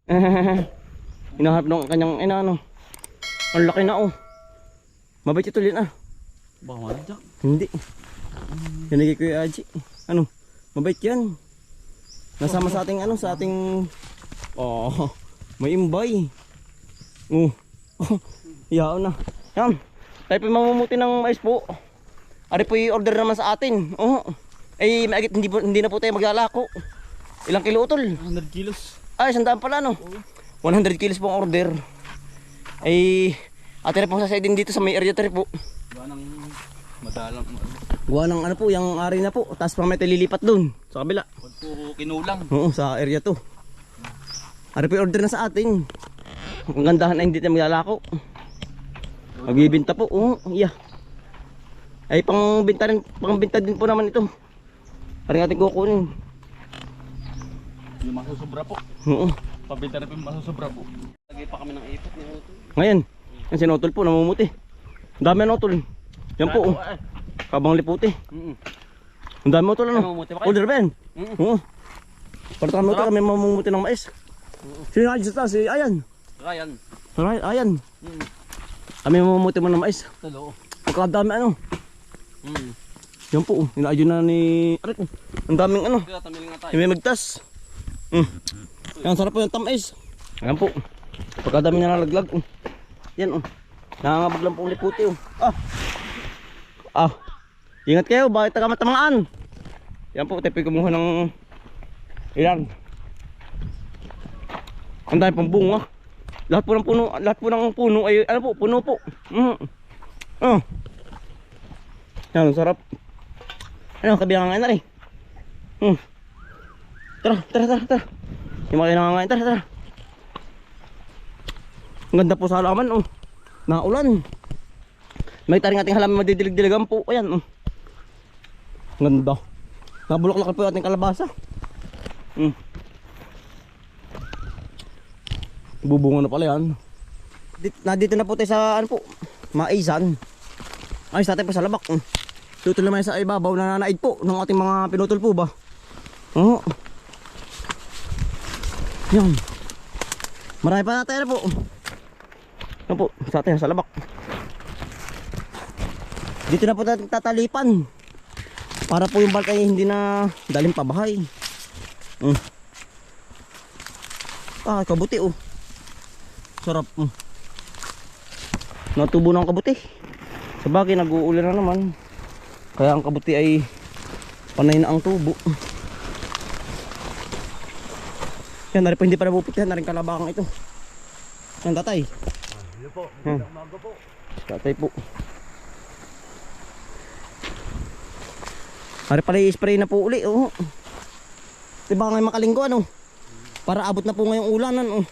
Hinahanap ng kanyang ano. Ang laki na oh. Mabait ito Lin ah. Baka malagyak. Hindi. Yan kay Kuya Aji. Ano? Mabait yan. Nasama sa ating ano, sa ating may imbay. Oh. Yaon na. Yan. Tayo po mamumuti ng mais po. Ari po i-order naman sa atin. Oh. Ay, maagit hindi na po tayo maglalako. Ilang kilo utol? 100 kilos. Ay, 100 pala no. 100 kilos po ang order. Ay, ate rin po sa din dito sa may area tari po. Gawa ng madalang. Gawa ng ano po, yung ari na po. Tapos pa may lilipat dun sa kabila. Pag po kinulang. Oo, sa area to. Ari po order na sa atin. Ang gandahan na hindi tayo maglalako. Magbibinta po. Oo, yeah. Ay, pangbinta din po naman ito. Parang ating kukunin. Yung masusobra po. Oo. Pabinta na po yung masusobra po. Lagay pa kami ng ipot ni Otol. Ngayon, yung sinotol po, namumuti. Ang dami na otol. Yan po, oh. Kabang liputi. Ang dami otol, ano? Namumuti pa kayo? Order ba yan? Oo. Pagkakam otol kami mamumuti ng mais. Sino nga dito? Si Ayan. Ryan. Ayan. Kami mamumuti mo ng mais. Talo. Pagkakadami ano. Yan po, inaadyo na ni Arik. Ang daming ano. Kaya tamiling nga tayo. May magtas. Yan, sarap po yung tamis. Yan po. Pagkadami na nalaglag. Yan oh. Nangangabag lang po ang liputi oh. Ingat kayo, bakit taga-matamaan? Yan po, tayo kumuha ng ilan. Ang dami pang bunga. Lahat po ng puno ay ano po, puno po. Yan, ang sarap. Ano, kabilangan na rin. Tara. Yung mga nangangain, tara. Ang ganda po sa halaman, oh. Naulan. May taring ating halaman madidilig-diligan po. Ayan, oh. Ang ganda. Nabulok-lak po yung ating kalabasa. Bubungo na pala yan. Nandito na po tayo sa, ano po, maisan. Ayos natin po sa labak. Tutol naman sa ibabaw na nanaid po ng ating mga pinutol po ba. Oo. Yan. Marami pa natin po. Yan po, sa atin sa labak. Dito na po natin tatalipan. Para po yung balkay hindi na daling pabahay. Kabuti oh. Sarap. Natubo ng kabuti. Sabagay nag-uulan na naman. Kaya ang kabuti ay panay na ang tubo. Yan, nari po hindi pa napuputihan na rin kalabakang ito. Yan, tatay. Hello po, magandang umaga po. Tatay po. Nari pala i-spray na po uli, oh. Diba ngayon makalinggo, ano? Para abot na po ngayong ulanan, oh.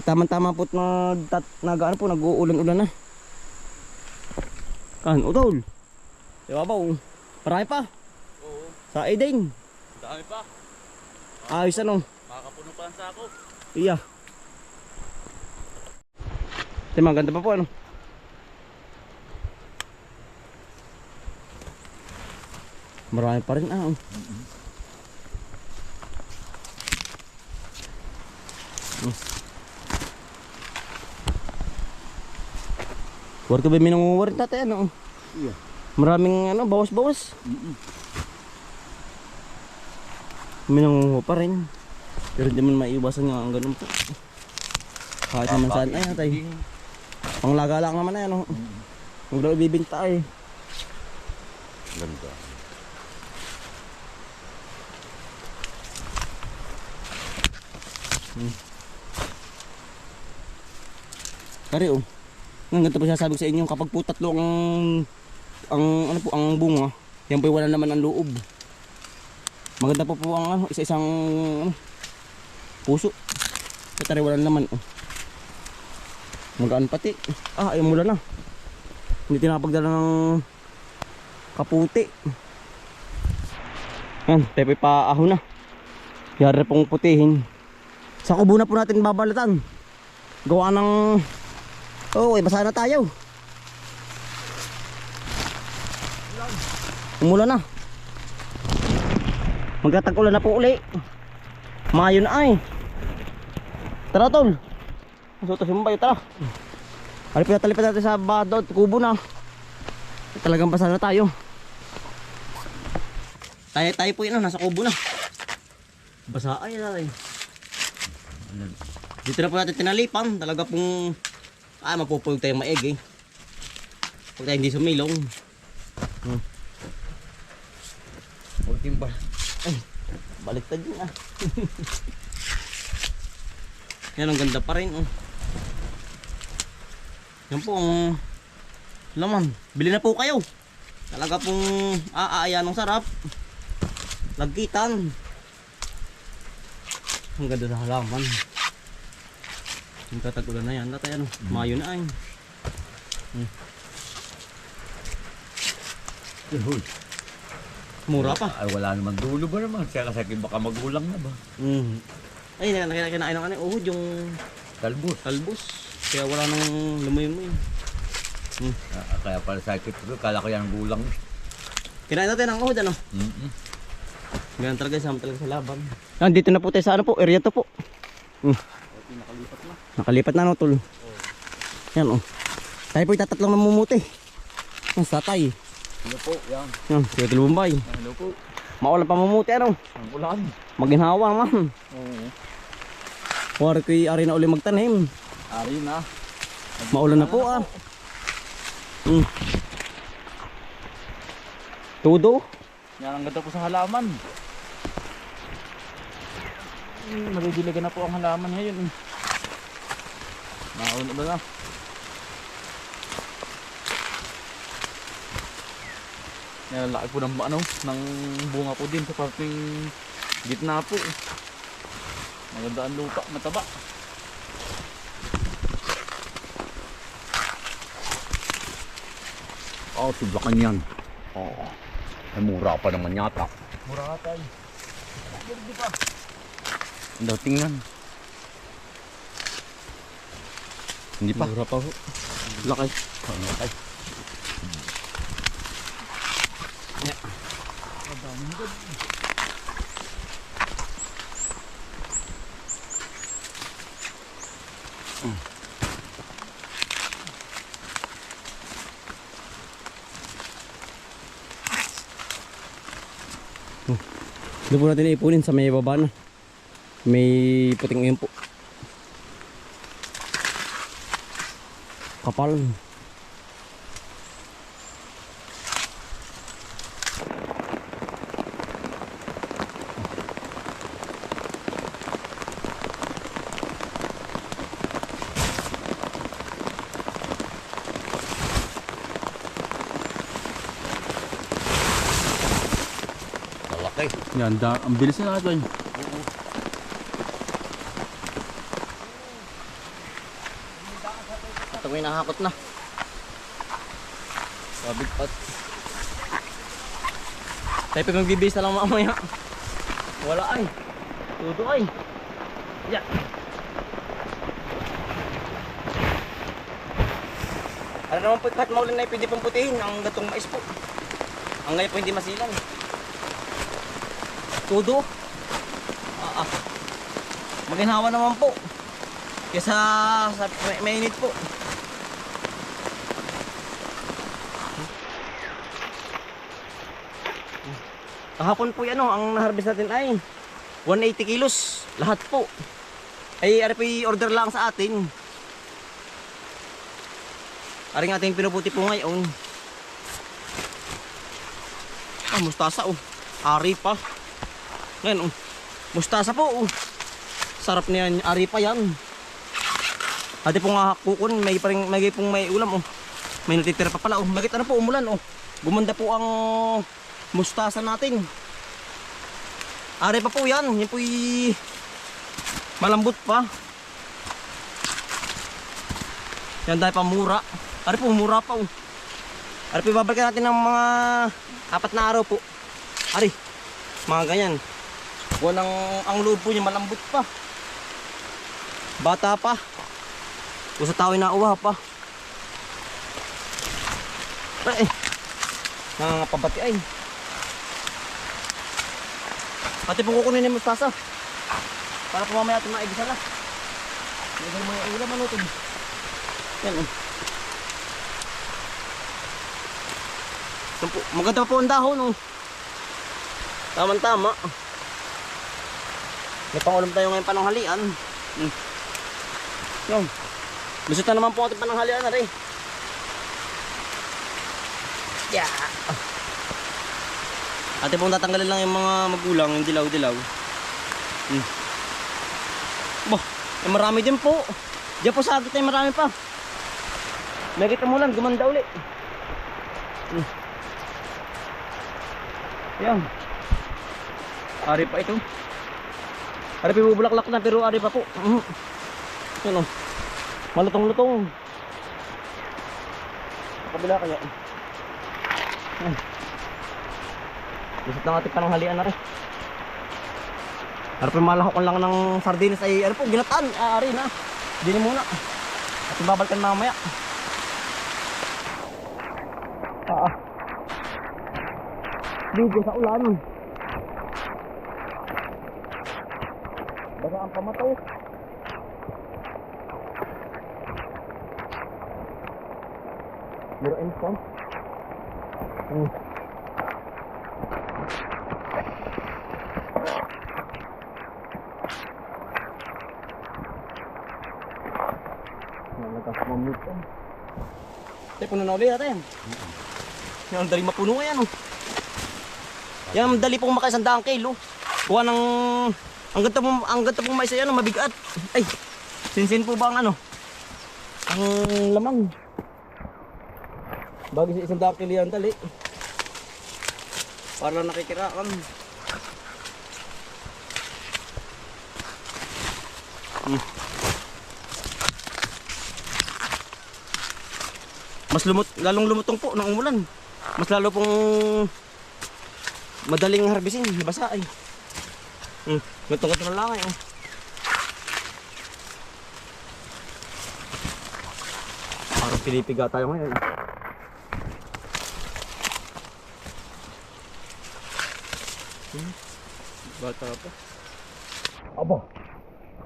Tama-tama po nag-uulan-ulan na. Kan, utol. Diba ba, oh? Marami pa. Oo. Sa Aiding. Dami pa. Ayos ano. Makakapuno pa ang sako. Iya. Maganda pa po ano. Marami pa rin ah. War ka ba minunguwar tatay ano? Iya. Maraming ano, bawas-bawas. Minunguha pa rin. Pero hindi man maiiwasan nga ang ganun po. Kahit naman saan ay tatay. Panglaga lang naman ay ano. Huwag daw ibibinta ay. Ganda. Kari oh. Ang ganito po sasabi ko sa inyo kapag po tatlo ang ano po ang bunga, yan po wala naman ang loob. Maganda po ang ano, isa-isang ano, puso. Tari wala naman oh. Magaan pati. Ay mula na. Hindi tinapagdala ng kaputi. Yan, tepe pa ahon na. Yari pong putihin. Sa kubo na po natin babalatan. Gawa ng basa na tayo. Umulan na. Magtatag-ulan na po uli. Mayo na ay. Tara tol. Masutos yung bayo, tara. Talipid natin sa badot, kubo na. Talagang basa na tayo. Tayo po yun, nasa kubo na. Basa ay natin. Dito na po natin tinalipan. Talaga pong mapupulog tayong maeg eh. Huwag tayo hindi sumilong. Ultim ba? Ay, baliktad yun ah. Yan ang ganda pa rin oh. Yan po ang laman. Bili na po kayo. Talaga pong ayan ang sarap. Lagkitan. Ang ganda sa halaman. Yung tatagulan na yan. Dati ano, Mayo na ay. Mura pa. Ay, wala naman dulo ba naman? Kaya kasi baka magulang na ba? Ay, nakinain ng ano, uhod yung Talbos. Kaya wala nang lumoy-moy. Kaya pala sakit ko. Kala ko yan gulang. Kinain natin ang uhod ano? Ganyan talaga, sama talaga sa laban. Dito na po tayo sa ano po, area to po. Nakalipat na. Nakalipat na no, tol. Yan oh. Tayo po itatatlong namumuti. Yan, satay. Ano po? Yan. Yan, sige Bombay. Ano po? Maulan pa mamuti ano. Ang ulan. Maginhawa man. Oo. Wari ko'y ari na uli magtanim. Ari na. Maulan na po ah. Tudo. Yan ang ganda po sa halaman. Nadidilagan na po ang halaman ngayon. Nauna ba na? Yan, laki po ng ano, ng bunga po din sa parting gitna po. Maganda ang lupa, mataba. Tublakan yan. Ay, mura pa naman yata. Mura ka tayo. Hindi pa. Ang daw tingnan. Hindi pa. Mura pa po. Laki. Laki. Doon po natin ipunin sa may baba na. May puting ngayon po. Kapal. Malaki. Yan, ang bilis na natin. Ito may nahakot na. Sabig pat. Tayo pa magbibis na lang mamaya. Wala ay. Tudo ay. Yeah. Ano naman po kahit maulan na pwede pong putihin ang gatong mais po. Ang ngayon po hindi masilan. Tudo. Maginhawa naman po. Kesa sa mainit po. Kahapon po yan ang na-harvest natin ay 180 kilos. Lahat po. Ay ari po order lang sa atin. Ari nga ating pinuputi po ngayon. Mustasa oh. Ari pa. Ngayon oh. Mustasa po oh. Sarap niyan. Ari pa yan. Ate po nga kukun. May pong may ulam oh. May natitira pa pala oh. Makita na po umulan oh. Gumanda po ang mustasa natin. Ari pa po yan. Yan po malambot pa. Yan dahil pa mura. Ari po mura pa oh. Ari po babalikan natin ng mga 4 na araw po. Ari. Mga ganyan. Walang ang loob po niya malambot pa. Bata pa. Kung sa tao na uwa pa. Ay. Nangangapabati ay. Pati po kukunin yung mustasa. Para po mamaya ito maigisa na. May mga ulam ano ito. Yan oh. Maganda pa po ang dahon oh. Tama-tama. May pangulam tayo ngayon pananghalian. Yan. Lusot na naman po ating pananghalian na rin. Yeah. Ate pong tatanggalin lang yung mga magulang, yung dilaw-dilaw. Bah, eh, marami din po. Diyan po sa agit ay marami pa. Nakita mo lang, gumanda uli. Yan. Ari pa ito. Ari pa bubulaklak na pero ari pa po. Yan o. Malutong-lutong. Kabila kaya. Gusto na ating pananghalian na rin. Ari pa malahok lang ng sardinas ay ano po, ginataan. Ari na. Dini muna. At babalikan mamaya. Ligo sa ulan. Baka ang pamataw. Meron phone. Nagkas-momit ko. Tay, puno na ulit natin. Yan, dali mapuno yan oh. Yan, dali pong maka 100 kilo. Kuha ng ang ganda pong mais yan, mabigat. Ay, sinsin po ba ang ano? Ang lamang. Bagay sa 100 kilo yan, dali. Para lang nakikiraan. Mas lalong lumutong po ng umulan. Mas lalo pong madaling harbisin, basa ay. Gantong-gantong na lang ay. Parang pinipiga tayo ngayon. Bata pa. Aba.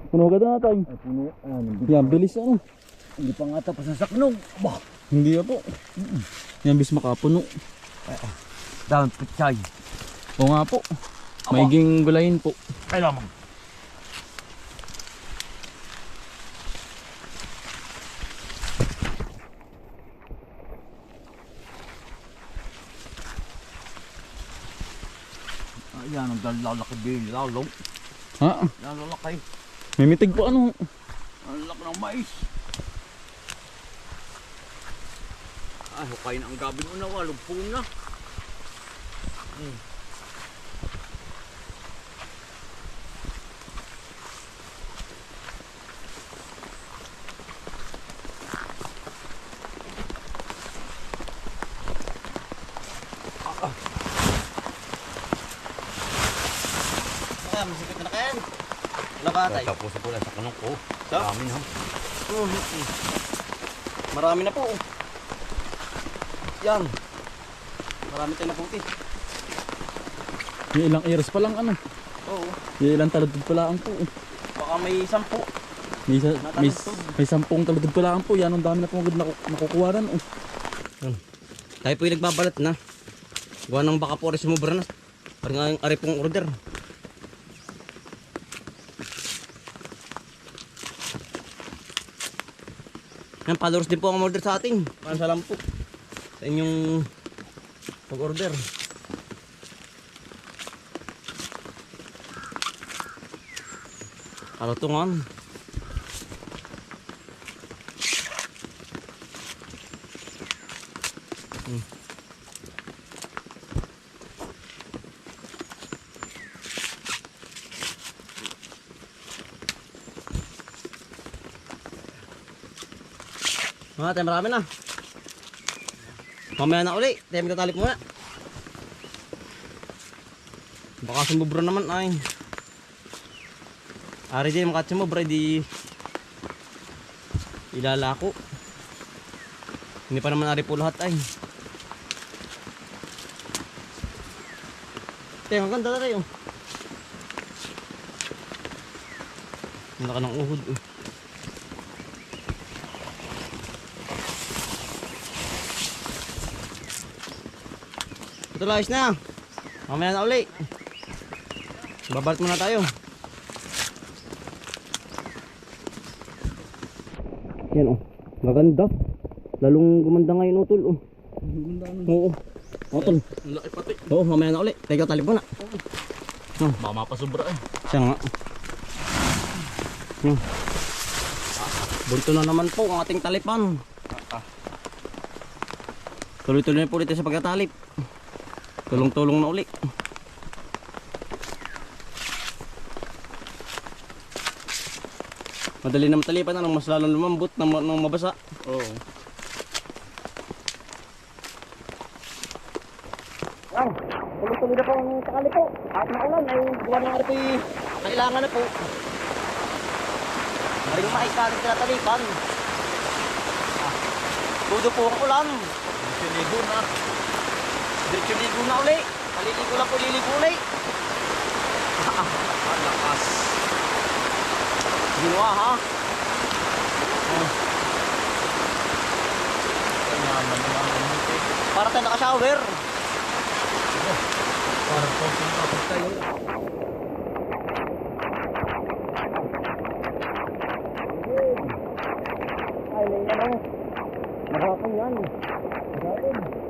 Puno ka na tayo. Ay, puno. Yan, bilis ano. Hindi pa nga tapos ang saknog. Aba. Hindi po. Yan, bis makapuno. Down pichay. Oo nga po. Maiging gulayin po. Ay lamang. Ayan, ang lalaki din. Lalong. Ha? Lalaki. May mitig po ano. Ang laki ng mais. Ay, hukay na ang gabi mo na. Walugpo na. Masikip na kayan. Lakatay. Tapos po lang sa kanong ko. So? Dami na. Marami na po. Yan. Marami tayong naputi. May ilang ears pa lang ano. Oo. May ilang taludod pa lang po. Baka may 10. May 10 taludod pa lang po. Yan ang dami na pong makukuha rin. Yan. Tayo po yung nagbabalat na. Gawa ng baka po rin sumubra na. Parang nga yung ari pong order. Yan, followers din po ang order sa atin. Salam po sa inyong pag-order. Kalutungan. Mga tayo marami na. Mamaya na uli. Tayo magtatalik muna. Baka sumubra naman ay. Ari din makat sumubra di ilalako. Hindi pa naman ari po lahat ay. Tayo ang ganda na rin. Ang laka ng uhod. Ito ayos na. Mamaya na uli. Babalat muna tayo. Yan oh. Maganda. Lalong gumanda ngayon utol oh. Oo. Utol. Laki pati. Oo, mamaya na uli. Teka, talip muna. Baka mapasobra eh. Siya nga. Bunto na naman po ang ating talipan. Tuloy-tuloy na po dito sa pagkatalip. Tulong-tulong na uli. Madali na matalipan na, mas lalong lumambot ng mabasa. Oo. Wow, tuloy-tuloy na po ang sakali po. At maulan ay buwan ng po kailangan na po. Maring mais natin tinatalipan. Tudo po ang ulan. Sinigo na. Diretso ligo na uli. Paliligo lang po, liligo uli. Malakas. Ginawa ha. Naman naman ang muti. Para tayo naka-shower. Parang konting kapag tayo. Ay, may ano. Mahapon yan.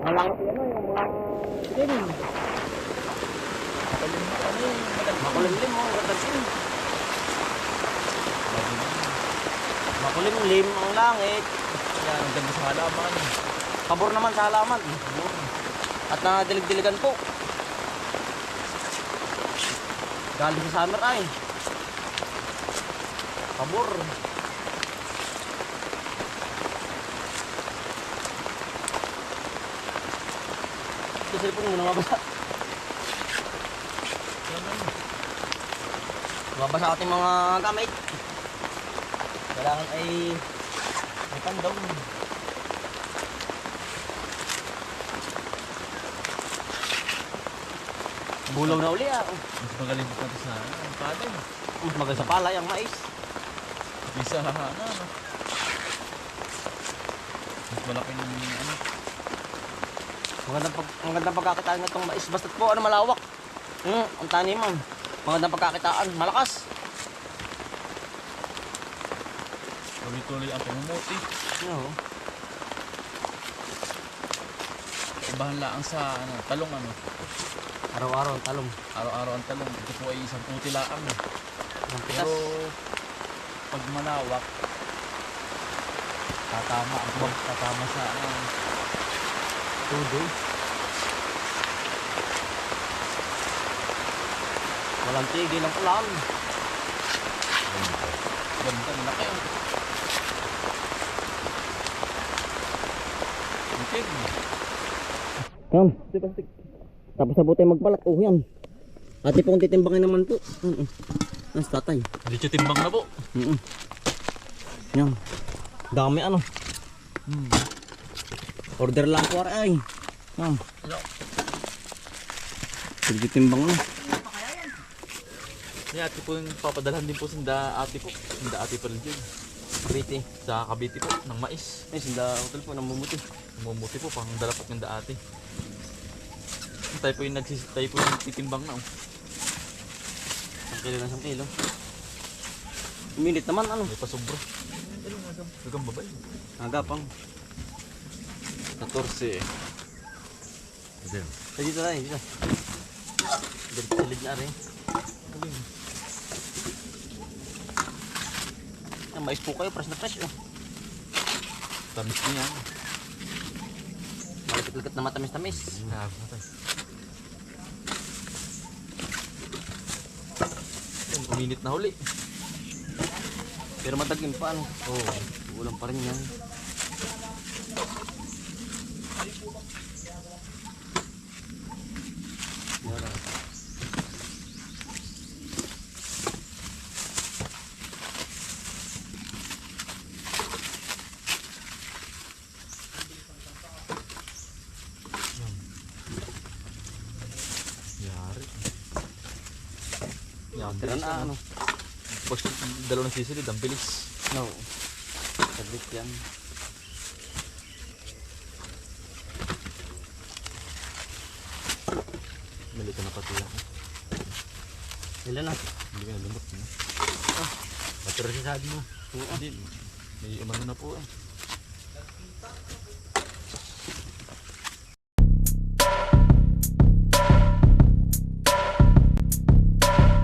Malangap yan o, yung mga sin. Makulimlim o, gatasin. Makulimlim ang langit. Yan, ang ganda sa halaman. Pabor naman sa halaman. At nadilig-diligan po. Galing sa summer ay. Pabor. Ito cellphone mo namabasa. Namabasa ating mga gamit. Kailangan ay may pandong. Bulaw na uli ah. Mas magaling pa natin sa ang padel. Mas maganda sa palay ang mais. Isa na. Mas malaki ng ano. Magandang pagkakitaan ng itong mais. Basta't po ano malawak. Ang taniman. Magandang pagkakitaan. Malakas. Tuloy-tuloy ang pamumuti. Oo. Ibahan lang sa ano, talong ano. Araw-araw ang talong. Araw-araw ang talong. Ito po ay isang puti lang. Ang pitas. Pero pag malawak, tatama ang buwan. Tatama sa ano. Tudo. Walang tigil ang ulan. Ganda na kayo. Bitig. Yan. Tapos na po tayo magbalat. Oh yan. Ate po kung titimbangin naman po. Yan sa tatay. Dito timbang na po. Yan. Dami ano. Order lang po ay. Yan. Sige timbang na. Ni ate po yung papadalhan din po sinda ate po. Sinda ate pa rin dyan. Cavite. Sa Cavite po, ng mais. Ay, sinda hotel po namumuti. Mumuti po, pang dalapat ng ate. Tayo po yung tayo po yung titimbang na. 1 kilo na 1 kilo. Minute naman ano. May pasobra. Gagang babay. Agapang. 14. Ayan. Ay, dito tayo, dito. Dito sa lid na rin. Ang mais po kayo, fresh na fresh oh. Tamis niya. Malapit-lapit na matamis-tamis. Uminit na huli. Pero matagim pa ano. Oo. Ulam pa rin yan. Yan. Yari. Tira na ano. Pag dalawang sisilid, ang bilis. No. Saglit yan. pati yan. Ilan na? Hindi ka nalimot. Patro si sabi mo. Hindi. May umano na po eh.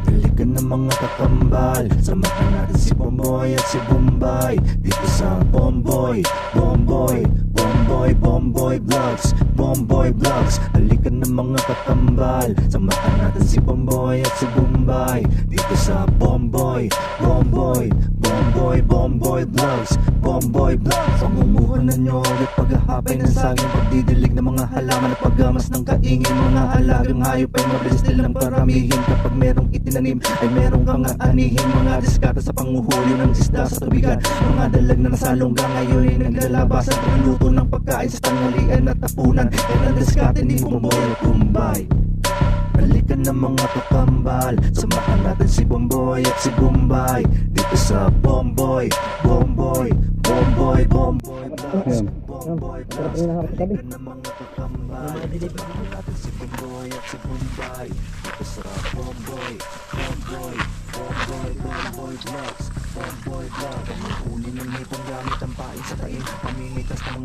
Dalikan ng mga kakambal, samahan natin si Bomboy at si Bombay dito sa Bomboy, Bomboy, Bomboy, Bomboy Vlogs, Bomboy Vlogs. Dalikan ng mga kakambal, samahan natin si Bomboy at si Bombay dito sa Bomboy, Bomboy, Bomboy, Bomboy Vlogs, Bomboy Vlogs. Pangumuhanan nyo at paghahapay ng saging, pagdidilig ng mga halaman at paggamas ng kaingin. Mga alagang hayop ay mabilis nilang paramihin. Kapag merong itinanim ay merong kang aanihin. Mga diskata sa panguhuli ng isda sa tubigan, mga dalag na nasalongga ngayon ay naglalabasan. Pagluto ng pagkain sa tanghalian at tapunan, yan ang diskate ni Bomboy at Bombay. Balikan ng mga kakambal, samahan natin si Bomboy at si Bombay dito sa Bomboy, Bomboy, Bomboy, Bomboy Vlogs, Bomboy Vlogs. Balikan ng mga kakambal, samahan natin si Bomboy at si Bombay dito sa Bomboy, Bomboy, Bomboy, Bomboy Vlogs, Bomboy Vlogs. Uli ng hitong gamit ang pain sa tain, pamimitas ng mga